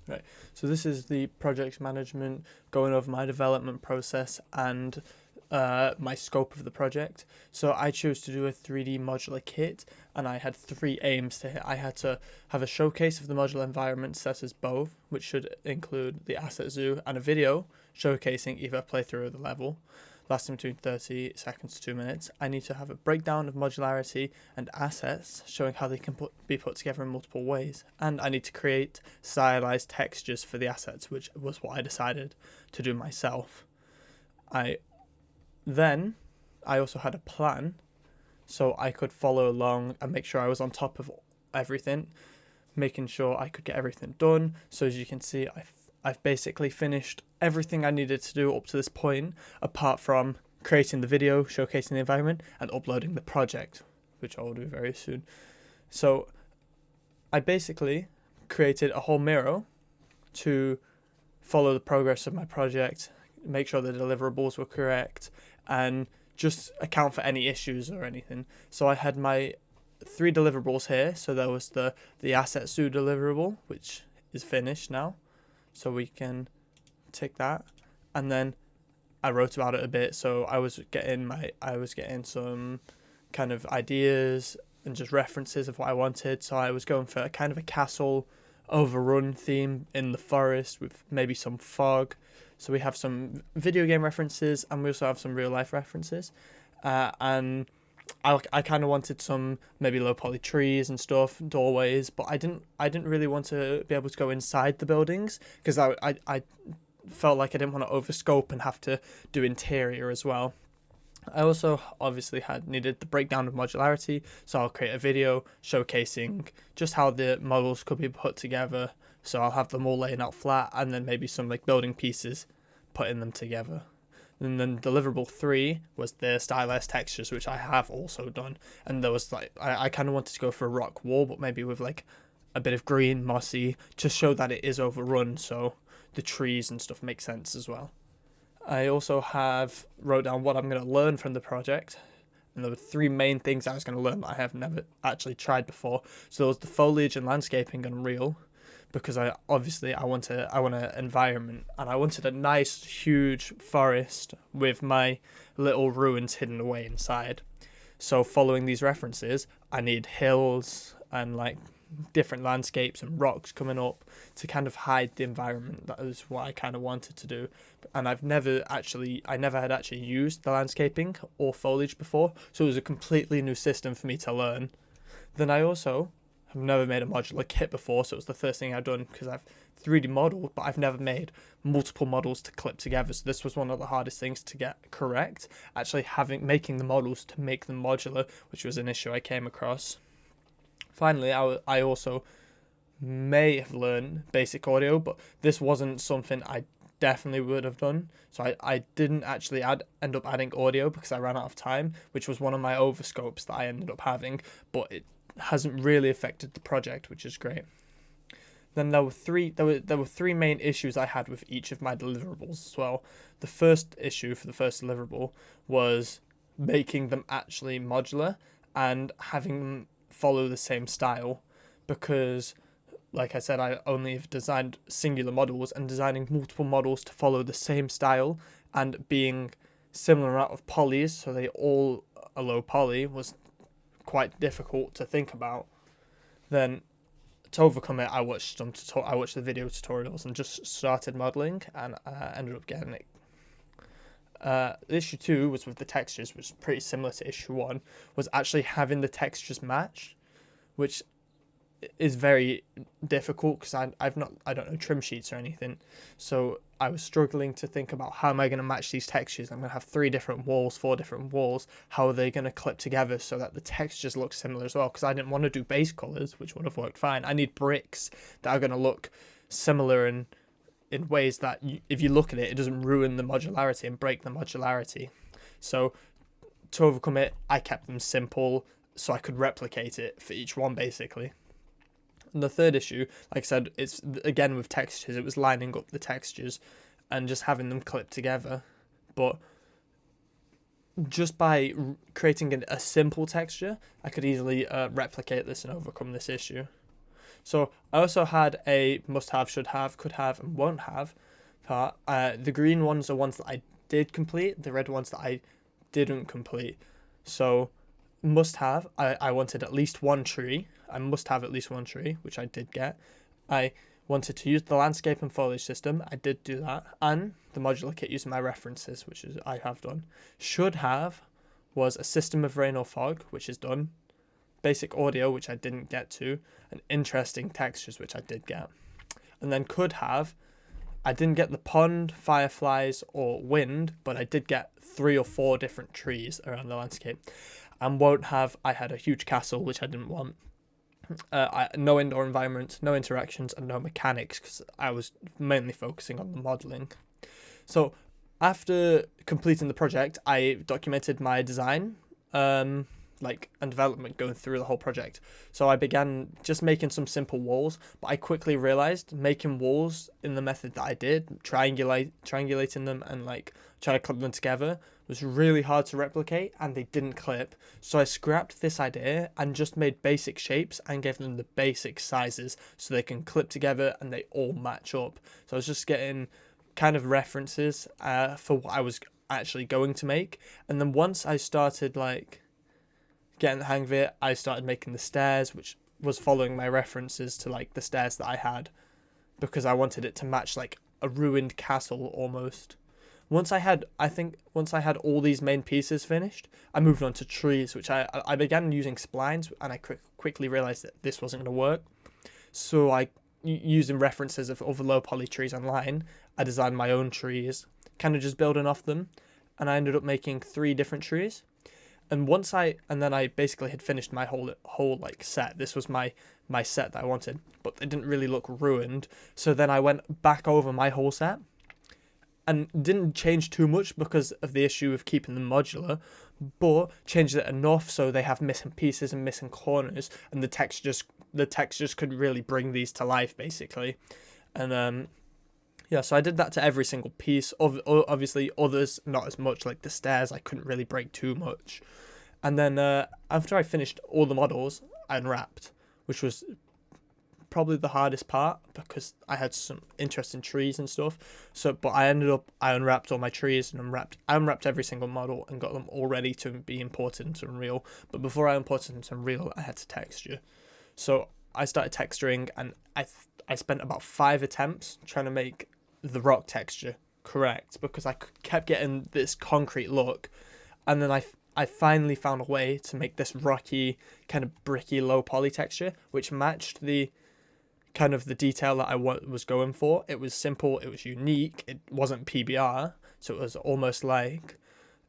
Right, so this is the project management, going over my development process and my scope of the project. So I chose to do a 3D modular kit, and I had three aims to hit. I had to have a showcase of the modular environment set as both, which should include the asset zoo, and a video showcasing either a playthrough of the level, lasting between 30 seconds to 2 minutes. I need to have a breakdown of modularity and assets, showing how they can be put together in multiple ways. And I need to create stylized textures for the assets, which was what I decided to do myself. I then I also had a plan so I could follow along and make sure I was on top of everything, making sure I could get everything done. So as you can see, I've basically finished everything I needed to do up to this point, apart from creating the video, showcasing the environment, and uploading the project, which I will do very soon. So I basically created a whole Miro to follow the progress of my project, make sure the deliverables were correct, and just account for any issues or anything. So I had my three deliverables here. So there was the asset zoo deliverable, which is finished now. So we can tick that. And then I wrote about it a bit. So I was getting some kind of ideas and just references of what I wanted. So I was going for a kind of a castle overrun theme in the forest with maybe some fog. So we have some video game references, and we also have some real life references. And I kind of wanted some maybe low poly trees and stuff, doorways, but I didn't really want to be able to go inside the buildings because I felt like I didn't want to overscope and have to do interior as well. I also obviously had needed the breakdown of modularity, so I'll create a video showcasing just how the models could be put together. So I'll have them all laying out flat, and then maybe some like building pieces, putting them together. And then deliverable 3 was the stylized textures, which I have also done. And there was like I kind of wanted to go for a rock wall, but maybe with like a bit of green, mossy, to show that it is overrun, so the trees and stuff make sense as well. I also have wrote down what I'm going to learn from the project, and there were three main things I was going to learn that I have never actually tried before. So there was the foliage and landscaping on Unreal, because I want an environment, and I wanted a nice huge forest with my little ruins hidden away inside. So following these references, I need hills and like different landscapes and rocks coming up to kind of hide the environment. That is what I kind of wanted to do. And I never had actually used the landscaping or foliage before, so it was a completely new system for me to learn. Then I also have never made a modular kit before, so it was the first thing I've done because I've 3D modeled, but I've never made multiple models to clip together. So this was one of the hardest things to get correct, actually making the models to make them modular, which was an issue I came across. Finally, I also may have learned basic audio, but this wasn't something I definitely would have done. So I didn't actually end up adding audio because I ran out of time, which was one of my overscopes that I ended up having, but it hasn't really affected the project, which is great. Then there were three main issues I had with each of my deliverables as well. The first issue for the first deliverable was making them actually modular and having them follow the same style, because like I said, I only have designed singular models, and designing multiple models to follow the same style and being similar amount of polys, so they all are low poly, was quite difficult to think about. Then to overcome it, I watched the video tutorials and just started modeling, and ended up getting it. Issue 2 was with the textures, which is pretty similar to issue 1, was actually having the textures match, which is very difficult because I don't know trim sheets or anything. So I was struggling to think about how am I going to match these textures. I'm going to have 4 different walls. How are they going to clip together so that the textures look similar as well? Because I didn't want to do base colors, which would have worked fine. I need bricks that are going to look similar in ways that if you look at it, it doesn't ruin the modularity and break the modularity. So to overcome it, I kept them simple so I could replicate it for each one basically. And the third issue, like I said, it's again with textures. It was lining up the textures and just having them clip together. But just by creating a simple texture, I could easily replicate this and overcome this issue. So I also had a must have, should have, could have, and won't have part. The green ones are ones that I did complete, the red ones that I didn't complete. So must have, I wanted at least one tree. I must have at least one tree, which I did get. I wanted to use the landscape and foliage system. I did do that. And the modular kit using my references, which is I have done. Should have was a system of rain or fog, which is done. Basic audio, which I didn't get to. And interesting textures, which I did get. And then could have, I didn't get the pond, fireflies, or wind, but I did get 3 or 4 different trees around the landscape. And won't have, I had a huge castle, which I didn't want. No indoor environment, no interactions, and no mechanics, because I was mainly focusing on the modelling. So after completing the project, I documented my design, and development going through the whole project. So I began just making some simple walls, but I quickly realized making walls in the method that I did, triangulating them and trying to clip them together, was really hard to replicate, and they didn't clip. So I scrapped this idea and just made basic shapes and gave them the basic sizes so they can clip together and they all match up. So I was just getting kind of references for what I was actually going to make. And then once I started getting the hang of it, I started making the stairs, which was following my references to the stairs that I had, because I wanted it to match a ruined castle almost. Once I had all these main pieces finished, I moved on to trees, which I began using splines, and I quickly realized that this wasn't going to work. So using references of other low poly trees online, I designed my own trees, kind of just building off them, and I ended up making 3 different trees. And then I basically had finished my whole set. This was my set that I wanted, but it didn't really look ruined. So then I went back over my whole set and didn't change too much because of the issue of keeping them modular, but changed it enough so they have missing pieces and missing corners, and the textures could really bring these to life basically. And so I did that to every single piece. Obviously, others not as much, like the stairs. I couldn't really break too much. And then after I finished all the models, I unwrapped, which was probably the hardest part because I had some interesting trees and stuff. But I unwrapped all my trees and I unwrapped every single model and got them all ready to be imported into Unreal. But before I imported into Unreal, I had to texture. So I started texturing, and I spent about 5 attempts trying to make the rock texture correct because I kept getting this concrete look, and then I finally found a way to make this rocky, kind of bricky, low poly texture, which matched the kind of the detail that I was going for. It was simple, it was unique, it wasn't PBR, so it was almost like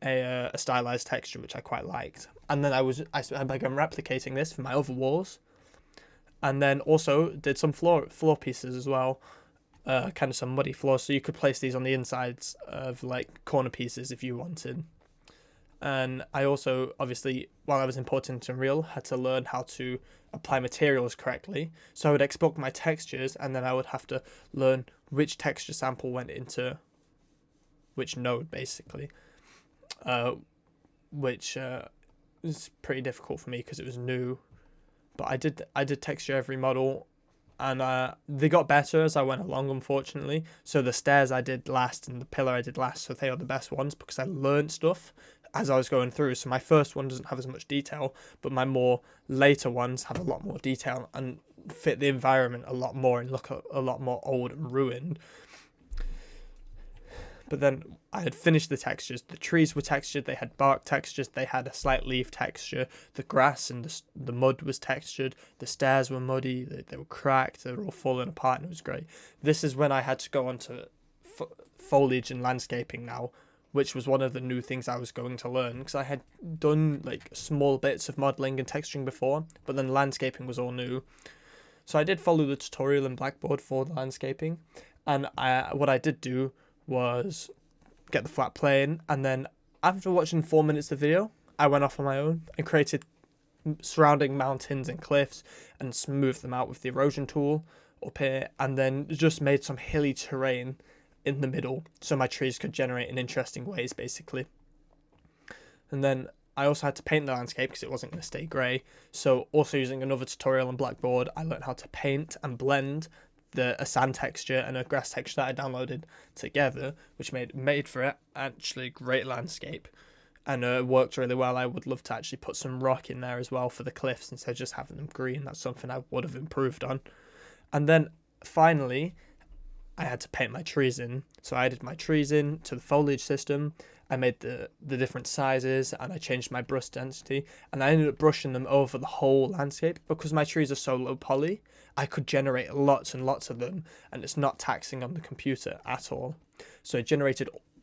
a stylized texture, which I quite liked. And then I began replicating this for my other walls, and then also did some floor pieces as well. Kind of some muddy floors, so you could place these on the insides of corner pieces if you wanted. And I also, obviously, while I was importing to Unreal, had to learn how to apply materials correctly. So I would export my textures, and then I would have to learn which texture sample went into which node, basically. Which was pretty difficult for me because it was new. But I did texture every model, and they got better as I went along, unfortunately. So the stairs I did last and the pillar I did last, so they are the best ones because I learned stuff as I was going through. So my first one doesn't have as much detail, but my more later ones have a lot more detail and fit the environment a lot more and look a lot more old and ruined. But then I had finished the textures. The trees were textured, they had bark textures, they had a slight leaf texture, the grass and the mud was textured, the stairs were muddy, they were cracked, they were all falling apart, and it was great. This is when I had to go on to foliage and landscaping now, which was one of the new things I was going to learn, because I had done small bits of modelling and texturing before, but then landscaping was all new. So I did follow the tutorial in Blackboard for the landscaping, and what I did do was get the flat plane, and then after watching 4 minutes of video, I went off on my own and created surrounding mountains and cliffs and smoothed them out with the erosion tool up here, and then just made some hilly terrain in the middle so my trees could generate in interesting ways, basically. And then I also had to paint the landscape because it wasn't going to stay grey. So also using another tutorial on Blackboard, I learned how to paint and blend a sand texture and a grass texture that I downloaded together, which made for it actually a great landscape, and it worked really well. I would love to actually put some rock in there as well for the cliffs instead of just having them green. That's something I would have improved on. And then finally, I had to paint my trees in. So I added my trees in to the foliage system. I made the different sizes, and I changed my brush density, and I ended up brushing them over the whole landscape. Because my trees are so low poly, I could generate lots and lots of them, and it's not taxing on the computer at all. So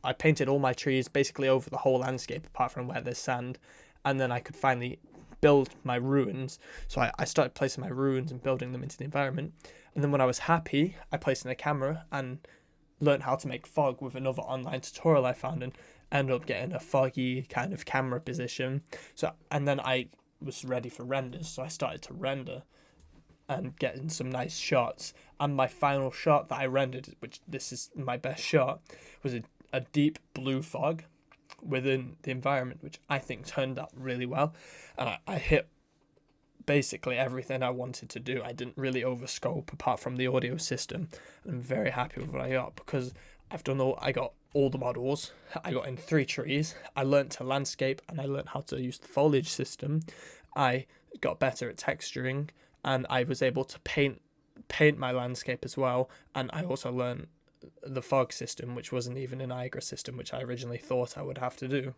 I painted all my trees basically over the whole landscape apart from where there's sand, and then I could finally build my ruins. So I started placing my ruins and building them into the environment. And then when I was happy, I placed in a camera and learned how to make fog with another online tutorial I found, and ended up getting a foggy kind of camera position. And then I was ready for renders, so I started to render and getting some nice shots. And my final shot that I rendered, which this is my best shot, was a deep blue fog within the environment, which I think turned out really well. And I hit basically everything I wanted to do. I didn't really overscope apart from the audio system. I'm very happy with what I got because I got all the models. I got in 3 trees. I learned to landscape, and I learned how to use the foliage system. I got better at texturing, and I was able to paint my landscape as well. And I also learned the fog system, which wasn't even an Niagara system, which I originally thought I would have to do.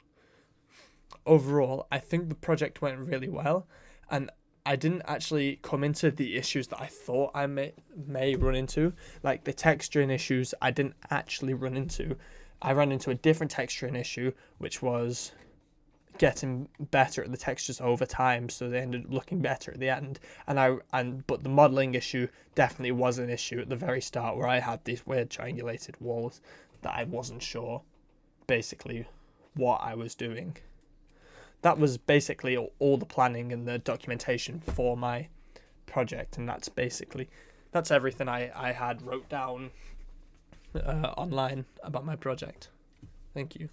Overall, I think the project went really well, and I didn't actually come into the issues that I thought I may run into. Like the texturing issues, I didn't actually run into. I ran into a different texturing issue, which was getting better at the textures over time, so they ended up looking better at the end. But the modeling issue definitely was an issue at the very start, where I had these weird triangulated walls that I wasn't sure basically what I was doing. That was basically all the planning and the documentation for my project, and that's everything I had wrote down online about my project. Thank you.